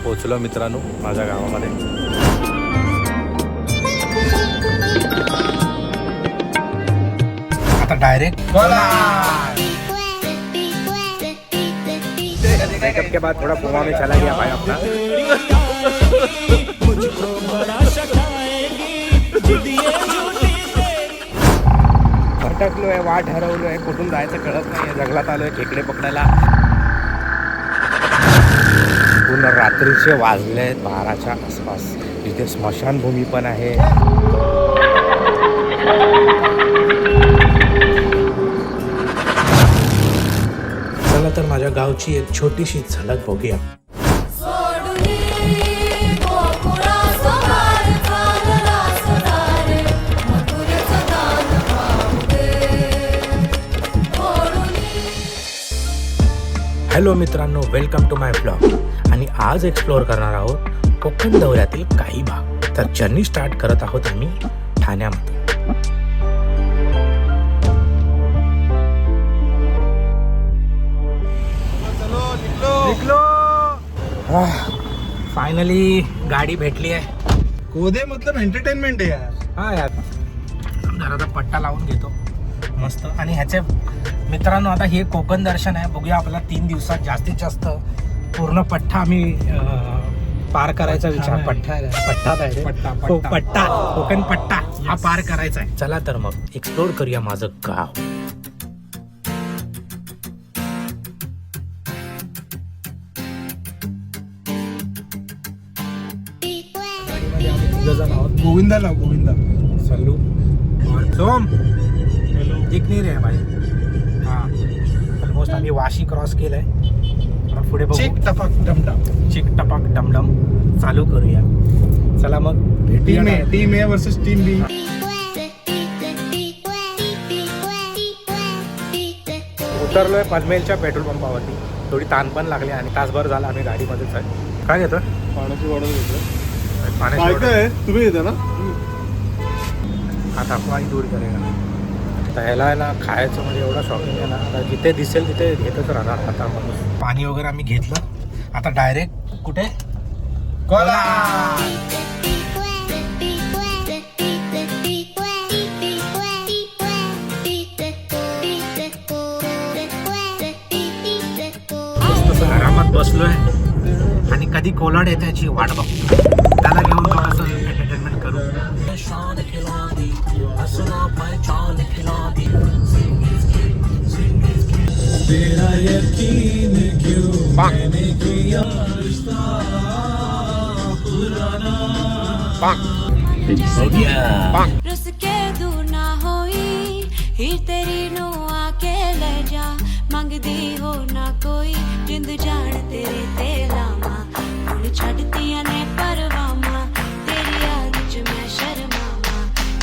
पोचलो मित्रांनो माझ्या गावामध्ये. आता डायरेक्ट मेकअप के बाद थोड़ा गोवा में चला गया भाई अपना. भटकलो आहे, वाट हरवलो आहे, कुठून जायचं कळत नाही. जंगलात आलोय खेकडे पकडायला. पूर्ण रात्रीचे वाजले आहेत 12च्या आसपास. इथे स्मशानभूमी पण आहे. चला तर माझ्या गावची एक छोटीशी झलक बघूया. हॅलो मित्रांनो, वेलकम टू माय ब्लॉग. आणि आज एक्सप्लोअर करणार आहोत कोकण दौऱ्यातील काही भाग. तर जर्नी स्टार्ट करत आहोत आम्ही ठाण्यामध्ये. फायनली गाडी भेटली आहे. कोदे मतलब एंटरटेनमेंट आहे यार. हा यार, घराचा पट्टा लावून घेतो मस्त. आणि ह्याचे मित्रांनो, आता हे कोकण दर्शन आहे. बघूया आपला 3 दिवसात जास्तीत जास्त पूर्ण पट्टा आम्ही पार करायचा विचार. पट्टा आहे, पट्टा कोकण पट्टा हा पार करायचा आहे. चला तर मग एक्सप्लोर करूया माझं गाव. गोविंदा सल्लू और सोम दिख नहीं रहे भाई. हाँ, ऑलमोस्ट आम्ही वाशी क्रॉस केलंय. पुढे बघू. चिक टपक डमडम चालू करूया. चला मग भेटूया. टीम ए वर्सेस टीम बी. उतरलोय पनवेलच्या पेट्रोल पंपावरती. थोडी ताण पण लागली आणि तासभर झाला आम्ही गाडीमध्येच आहे. काय घेतो? पाण्याची बॉटल घेतो. पाण्याची बॉटल. तुम्ही येता ना? आता पाणी दूर करेगा. त्याला आहे ना खायचं म्हणजे एवढा शॉपिंग आहे ना. आता जिथे दिसेल तिथे घेतच राहणार आता माणूस. पाणी वगैरे आम्ही घेतलं. आता डायरेक्ट कुठे? कोलाड. मस्त आरामात बसलोय आणि कधी कोलाड येते याची वाट बघतो. त्याला घेऊन थोडंसं एंटरटेनमेंट करू. रुस के दूर ना होई ही तेरी नु आके ले जा. मंगदी हो ना कोई जिंद जान तेरे ते लामा. हुण छड्डदियां ने परवामा. तेरी याद च मैं शर्मावा.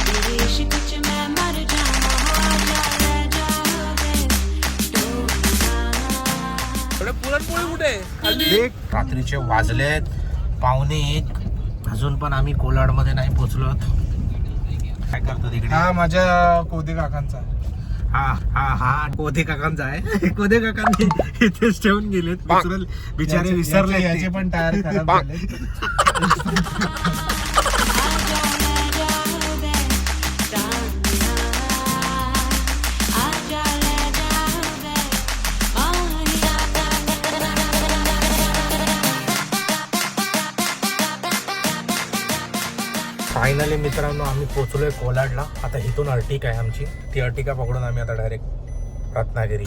तेरे इश्क च मैं मर जावा. हो जा ले जा देख, रात्रीचे वाजलेत 1:45. अजून पण आम्ही कोलाडमध्ये नाही पोहोचलो. काय करतो तिकडे? हा माझ्या कोदे काकांचा. हा कोदे काकांचा आहे. कोदे काकांनी इथेच ठेवून गेलेत. बिचारे विसरले. याचे पण टायर खराब झाले. फायनली मित्रांनो आम्ही पोचलोय कोलाडला. आता इथून अर्टिका आहे आमची. ती अर्टिका पकडून आम्ही आता डायरेक्ट रत्नागिरी.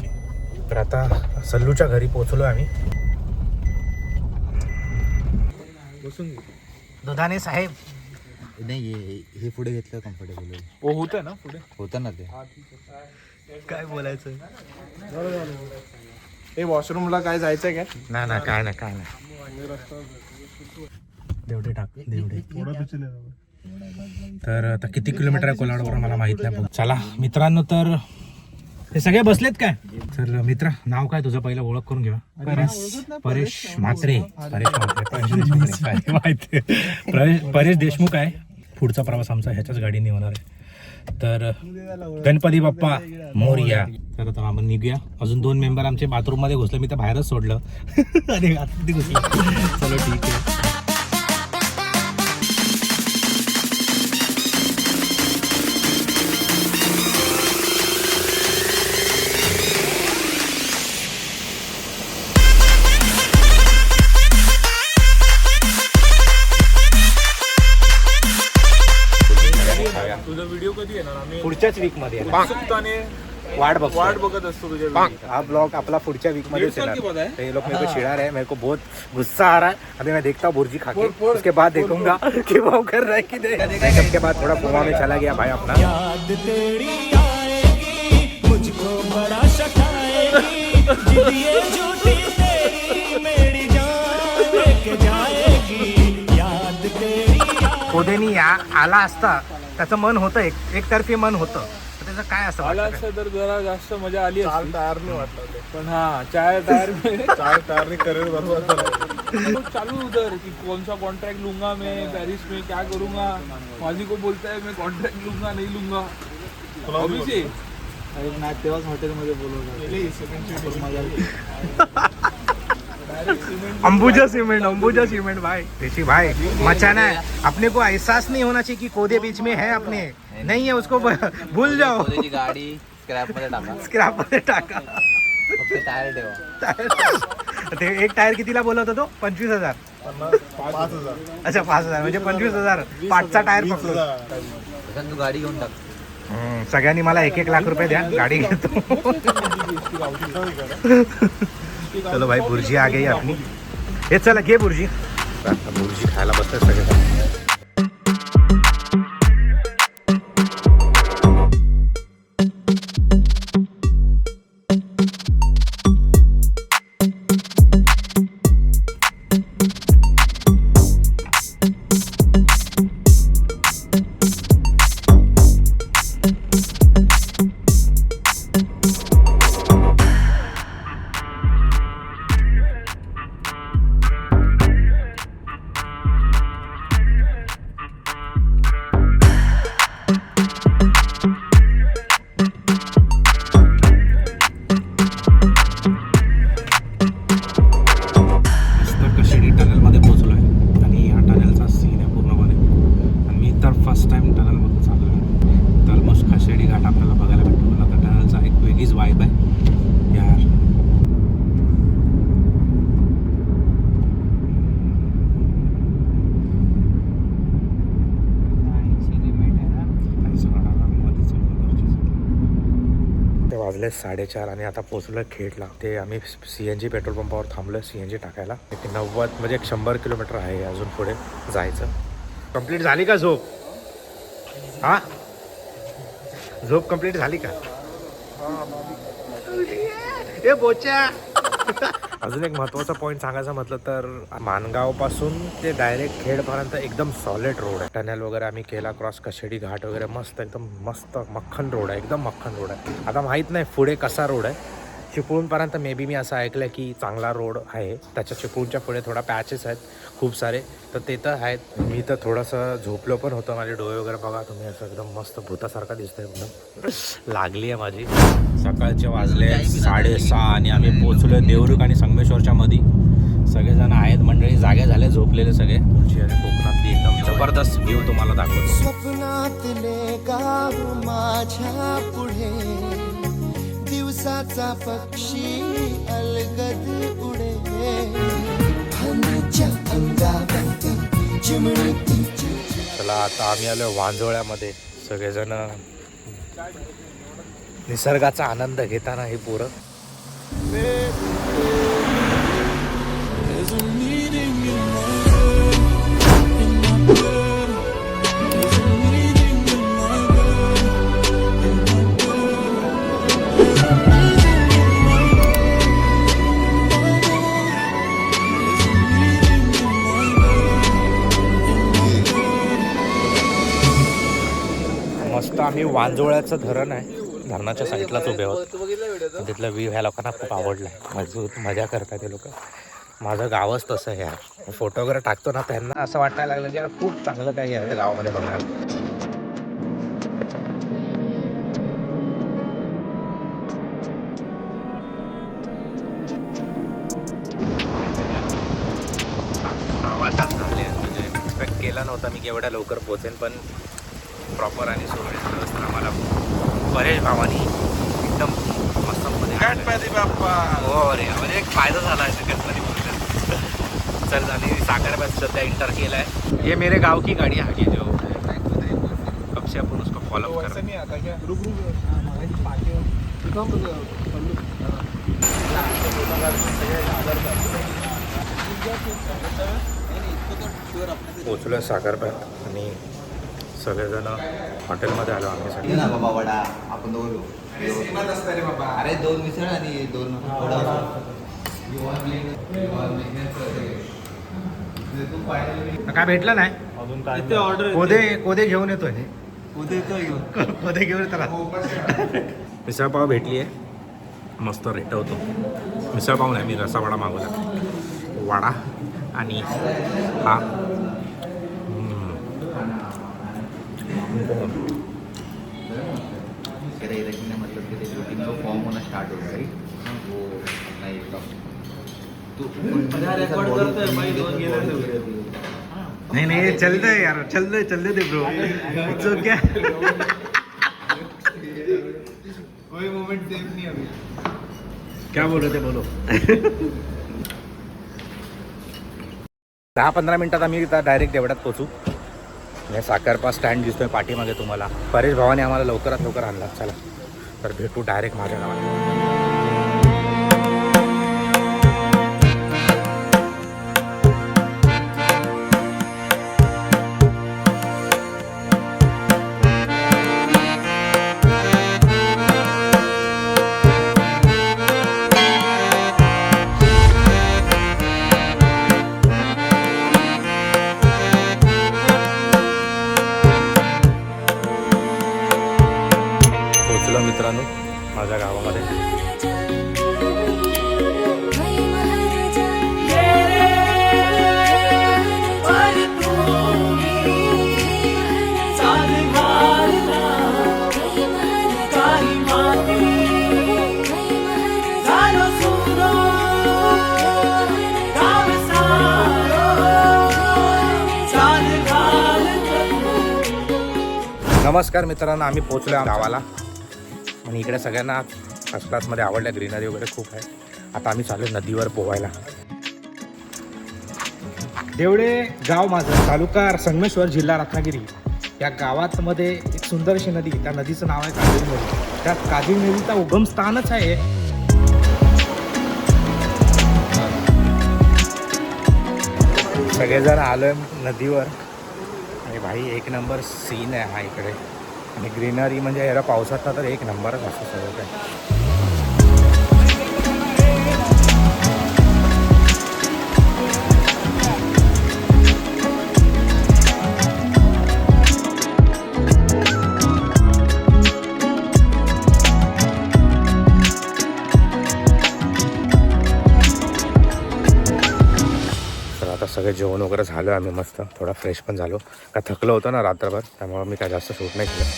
तर आता सल्लूच्या घरी पोचलोय आम्ही. दुधाने साहेब नाही हे पुढे घेतलं कम्फर्टेबल. हो होतं ना पुढे. होतं ना ते. काय बोलायचं? हे वॉशरूमला काय जायचंय काय? ना काय नाही. देवडे टाक देवडे. तर आता किती किलोमीटर आहे कोलाडवर मला माहित नाही. चला मित्रांनो, तर हे सगळे बसलेत काय? तर मित्र, नाव काय तुझं? पहिलं ओळख करून घ्या. परेश म्हात्रे. परेश देशमुख आहे. पुढचा प्रवास आमचा ह्याच्याच गाडीने होणार आहे. तर गणपती बाप्पा मोरया. तर आता आपण निघूया. अजून 2 मेंबर आमचे बाथरूम मध्ये घुसले. मी तर बाहेरच सोडलं आणि आता घुसलं. चलो ठीक आहे. पुढच्याच वीक मध्ये येणार. उत्सुकताने वाट वाट बघ. बघत असतो तुझ्या video. हाँ ब्लॉग अपना फुड़चा वीक में डेढ़ साल के बाद है? तो ये लोग मेरे को चिढ़ा रहे हैं, मेरे को बहुत गुस्सा आ रहा है. अभी मैं देखता हूँ भुर्जी खा के, फोड़, उसके बाद देखूंगा कि वो कर रहा है कि नहीं. उसके बाद थोड़ा कुआं में चला गया भाई अपना. याद तेरी आएगी मुझको बड़ा सताएगी जिद ये झूठी तेरी मेरी जान लेके जाएगी याद तेरी कोदेनी आला असता त्याचं मन होतं एकतर्फी मन होतं. तर त्याचं काय असं आला वाटतं? असं तर जरा जास्त मजा आली चार असती. टायर नाही वाटलं होते पण हाँ चार टायर में चार टायर करियर बर्बाद झालं. तो चालू उधर कि कौन सा कॉन्ट्रैक्ट लूंगा मैं पेरिस में, क्या करूंगा. माजी को बोलता है मैं कॉन्ट्रैक्ट लूंगा नहीं लूंगा. अभी से तेव्हाच हॉटेलमध्ये अंबुजा सीमेंट भाई. ऋषि भाई मचाना है. अपने को एहसास नहीं होना चाहिए कि कोदे बीच में है अपने. नहीं है उसको भूल जाओ. गाडी स्क्रॅप मध्ये टाका स्क्रॅप मध्ये टाका. फक्त टायर ठेवा. ते एक टायर कितीला बोलत होतो? 25,000. 5,000 अच्छा 5,000 म्हणजे 25,000 पाचचा टायर पकडून. त्याच्यात तू गाडी घेऊन टाक. सगळ्यांनी मला 1-1 लाख रुपये द्या, गाडी घेतो. चलो भाई बुर्जी आ गई अपनी. हे चला घे बुर्जी. बुर्जी खायला बसतात सगळे. फर्स्ट टाइम टनलमधून चाललो आहे. तर मग खशेडी घाट आपल्याला बघायला भेटतो. मला तर टनलचा एक वेगळीच वाईब आहे यार. ते वाजले 4:30 आणि आता पोचलो खेडला. ते आम्ही CNG पेट्रोल पंपावर थांबलो CNG टाकायला. 90 म्हणजे 100 किलोमीटर आहे अजून पुढे जायचं. कंप्लीट झाली का झोप? हा झोप कंप्लीट झाली का? ए बोच्या. अजून एक महत्त्वाचा पॉईंट सांगायचं म्हटलं तर माणगाव पासून ते डायरेक्ट खेडपर्यंत एकदम सॉलिड रोड आहे. टनेल वगैरे आम्ही केला क्रॉस. कशेडी घाट वगैरे मस्त एकदम मस्त मक्खन रोड आहे. एकदम मक्खन रोड आहे. आता माहीत नाही पुढे कसा रोड आहे. चिपळूणपर्यंत मे बी मी असं ऐकलं की चांगला रोड आहे. त्याच्या चिपळूणच्या पुढे थोडा पॅचेस आहेत खूप सारे. तर ते तर आहेत. मी तर थोडंसं झोपलो पण होतं. माझे डोळे वगैरे बघा तुम्ही. असं एकदम मस्त भूतासारखा दिसतंय. एकदम लागली आहे माझी. सकाळचे वाजले 6:30 आणि आम्ही पोचलो देवरुख आणि संगमेश्वरच्या मध्ये. सगळेजण आहेत मंडळी जागे झाले झोपलेले सगळे. पुढची आणि कोकणातली एकदम जबरदस्त व्ह्यू तुम्हाला दाखवतो. स्वप्नातले गाव माझ्या पुढे दिवसाचा पक्षी अलगद उडे भांडीच्या अंगावरती चिमणी. चला आता आम्ही आलो वांजोळ्यामध्ये. सगळेजण निसर्गाचा आनंद घेताना हे पोरं. मस्त आम्ही वांजोळ्याचं धरण आहे. धरणाच्या साईडलाच उभे आहोत. तिथलं व्ह्यू ह्या लोकांना खूप आवडलं आहे. मजा करतात ते लोक. माझं गावच तसं आहे यार. फोटो वगैरे टाकतो ना त्यांना असं वाटायला लागलं की यार खूप चांगलं काही आहे गावामध्ये बघायला. एक्सपेक्ट केला नव्हता मी की एवढ्या लवकर पोचेन. पण प्रॉपर आणि सुरळीत व्यवस्था आम्हाला परेश भावानी एकदम मस्त गणपती बाप्पा. हो अरे म्हणजे एक फायदा झाला आहे गणपती बाप्पा. चल झाली साखर सध्या इंटर केला है. ये मेरे गाव की गाड़ी आगे जो तब से अपन उसको फॉलो कर रहे हैं। नहीं आता क्या रुक रुक पोचलो साखरप्यात आणि सगळेजण हॉटेलमध्ये आलो आम्ही सगळे. ना बाबा वडा आपण दोघं अरे 2 मिसळ आणि 2 वडा काय भेटलं नाही अजून काय कोदे घेऊन येतोय कोदे घेऊन येतो. मिसळपाव भेटली आहे मस्त रेटवतो. मिसळपाव नाही मी रसावडा मागवला वडा आणि हा मतलब कि रूटीन को फॉर्म होना स्टार्ट हो गई वो नहीं तू नहीं चलते यार चलते दे ब्रो. It's okay. कोई मोमेंट सेफ नहीं अभी. क्या बोल रहे थे बोलो. 10-15 मिनिटात आम्ही डायरेक्ट देवडात पोचू. साखरपा स्टँड दिसतोय पाठीमागे तुम्हाला. परेश भावाने आम्हाला लवकरात लवकर आणला. चला तर भेटू डायरेक्ट माझ्या गावात. पोचलो मित्रांनो माझ्या गावामध्ये. नमस्कार मित्रांनो, आम्ही पोचलो गावाला आणि इकडे सगळ्यांना फर्स्ट क्लासमध्ये आवडल्या. ग्रीनरी वगैरे खूप आहे. आता आम्ही चालू नदीवर पोहायला. देवडे गाव माझं, तालुका संगमेश्वर, जिल्हा रत्नागिरी. या गावात मध्ये एक सुंदरशी नदी, त्या नदीचं नाव आहे काजळी नदी. त्या काजळी नदीचा उगमस्थानच आहे. सगळेजण आलोय नदीवर आणि भाई एक नंबर सीन आहे हा इकडे. आणि ग्रीनरी म्हणजे याला पावसात तर एक नंबरच असतो सगळं काय. आता सगळे जेवण वगैरे झालं. आम्ही मस्त थोडा फ्रेश पण झालो. का थकलो होतो ना रात्रभर, त्यामुळे मी काय जास्त शूट नाही केलं.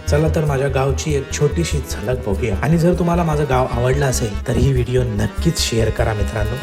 चला तर माझ्या गावची एक छोटीशी झलक बघूया. आणि जर तुम्हाला माझं गाव आवडलं असेल तर ही व्हिडिओ नक्कीच शेअर करा मित्रांनो.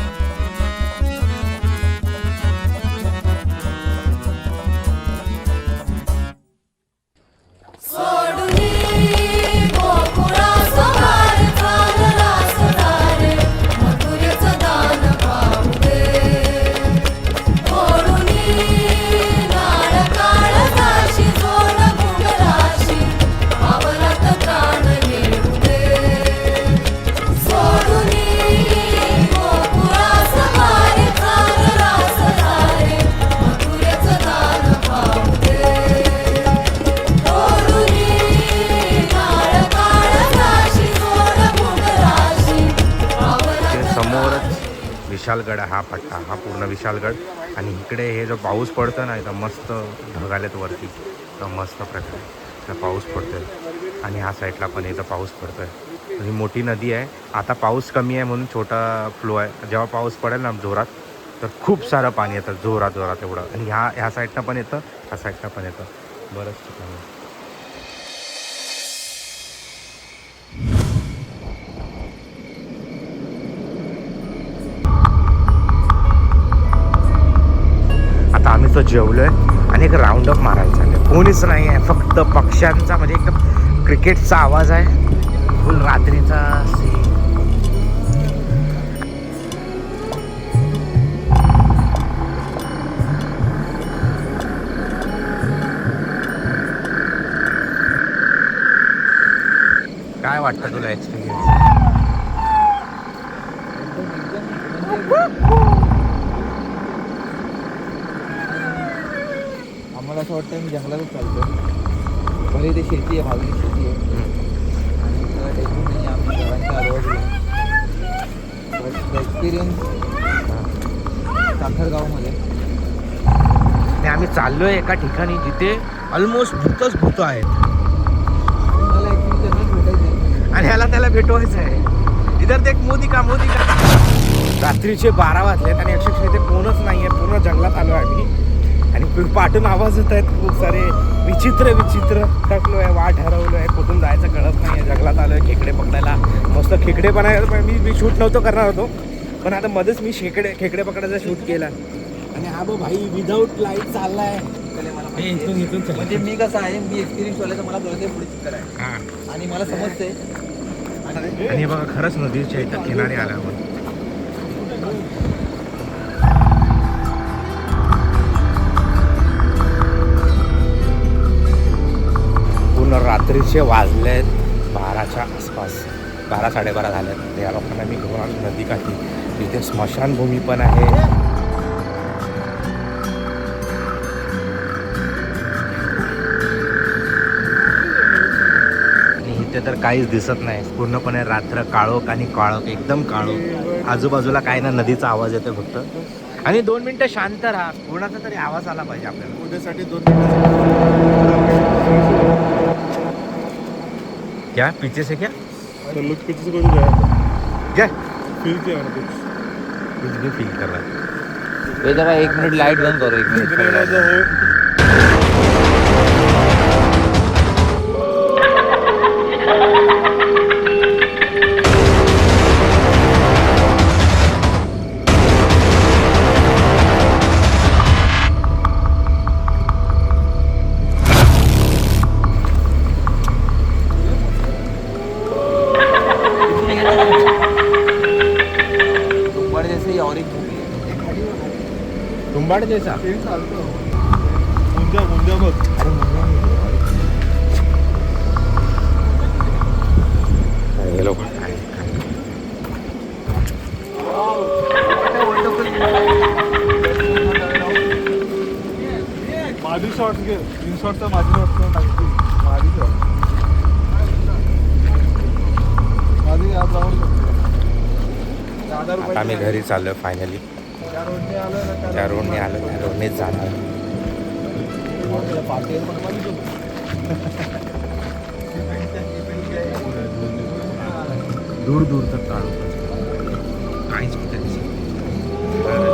विशालगड हा पट्टा, हा पूर्ण विशालगड. आणि इकडे हे जो पाऊस पडतो ना, इथं मस्त ढग आलेत वरती, तर मस्त प्रकारे इथं पाऊस पडतोय. आणि ह्या साईडला पण इथं पाऊस पडतोय. ही मोठी नदी आहे. आता पाऊस कमी आहे म्हणून छोटा फ्लो आहे. जेव्हा पाऊस पडेल ना जोरात तर खूप सारं पाणी येतं जोरात एवढं. आणि ह्या साईडनं पण येतं, ह्या साईडनं पण येतं बरंच ठिकाणी. आता आम्ही तो जेवलोय आणि एक राऊंड अप मारायला चाललोय. कोणीच नाही आहे, फक्त पक्ष्यांचा म्हणजे एकदम क्रिकेटचा आवाज आहे. फुल रात्रीचा काय वाटतं तुला एक्सपिरियन्स? आम्हाला असं वाटतं मी जंगलातच चालतो. भले ते शेती आहे, भाजली शेती आहे आणि सगळं टेकून नाही आम्ही घरांच्या आजूबाजूला. बट एक्सपिरियन्स साखरगावमध्ये आणि आम्ही चाललोय एका ठिकाणी जिथे ऑलमोस्ट भूतच आहेत मला ॲक्च्युली त्यांनाच भेटायचं आहे. आणि ह्याला त्याला भेटवायचं आहे. इधर देख मोदी का रात्रीचे 12 वाजलेत आणि अक्षरशः इथे कोणच नाही आहे. पूर्ण जंगलात आलो आहे आम्ही आणि पाठून आवाज येत आहेत खूप सारे. विचित्र थकलो आहे, वाट हरवलो आहे, कुठून जायचं कळत नाही आहे. जंगलात आलो आहे खेकडे पकडायला. मस्त खेकडे पण आहे. मी शूट नव्हतो करणार होतो पण आता मध्येच मी खेकडे पकडायचा शूट केला. आणि हा बघ भाई विदाऊट लाईट चाललाय. इथून चल. म्हणजे मी कसं आहे, मी एक्सपिरियन्स वाला तर मला कळते पुढे चित्र आहे हां. आणि मला समजते. आणि बघा खरंच नदीच्या इथं किनारी आल्यावर पूर्ण रात्रीचे वाजलेत 12च्या आसपास. 12-12:30 झाल्यात. या लोकांना मी घेऊन आलो नदीकाठी. इथे स्मशानभूमी पण आहे. इथे तर काहीच दिसत नाही. पूर्णपणे रात्र काळोख आणि काळोख, एकदम काळोख. आजूबाजूला काय ना नदीचा आवाज येतो फक्त. आणि 2 मिनिटं शांत राहा. कोणाचा तरी आवाज आला पाहिजे आपल्याला. उद्यासाठी 2 क्या पीछे से क्या लोग पीछे से कुछ गया क्या फील किया मैंने कुछ कुछ भी फील कर रहा है. हे जरा 1 मिनिट लाईट बंद करू. 1 मिनिट ऊपर जैसे और एक मूवी है. तुंबाड जैसा. मुंजा बघ. हे लोक माझी शॉर्ट्स घे. 3 शॉर्टचा माझी शॉर्ट्स टाकते. माझी शॉर्ट माझी आज जाऊन आता आम्ही घरी चाललोय फायनली. त्या रोडने आलं ना त्या रोडनेच जाणार. दूर तक काढू काहीच कुठे दिसत नाही.